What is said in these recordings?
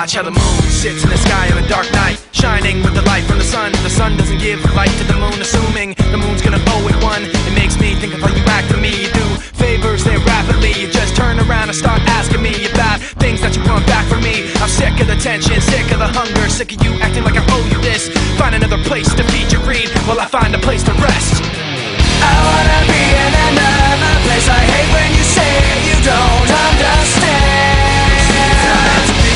watch how the moon sits in the sky on a dark night, shining with the light from the sun. The sun doesn't give light to the moon, assuming the moon's gonna owe it one. It makes me think of how you act to me. You do favors there rapidly, you just turn around and start asking me about things that you want back from me. I'm sick of the tension, sick of the hunger, sick of you acting like I owe you this. Find another place to feed your greed while I find a place to rest. I wanna be in another place. I hate when you say you don't understand.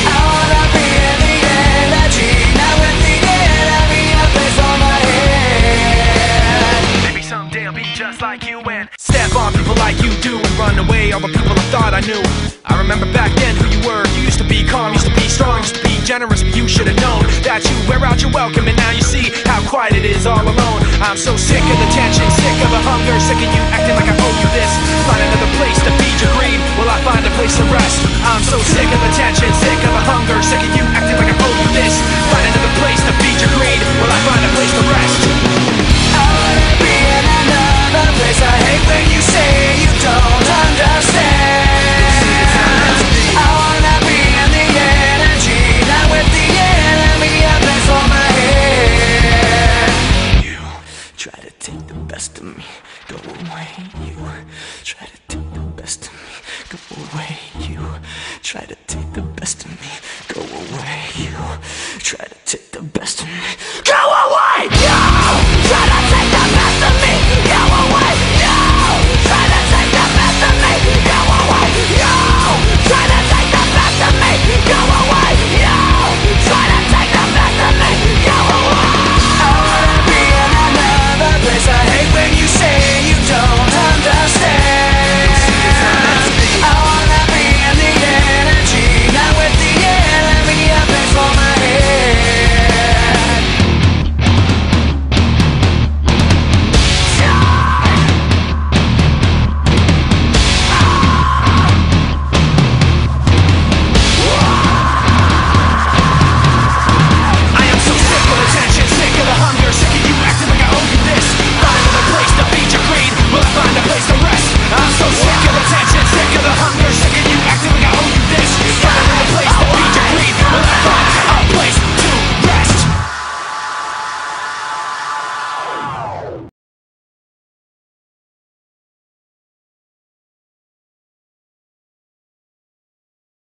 I wanna be in the energy, not with the enemy, a place for my head. Maybe someday I'll be just like you and step on people like you do and run away all the people I thought I knew. I remember back then who you were. You used to be calm, used to be strong, used to be generous, but you should have known that you wear out your welcome, and now you see how quiet it is all alone. I'm so sick of the tension, sick of the hunger, sick of you acting like I owe you this. Find another place to feed your greed while I find a place to rest. I'm so sick of the tension, sick of the hunger, sick of you acting like I owe you this. Find another place to feed your greed while I find a place to rest. I wanna be in another place. I hate when you say you don't understand. I wanna be in the energy, not with the enemy, a place for my head. You try to take the best of me, go away. You try to take the best of me, go away. You try to take the best of me, go away. You try to take the best of me, go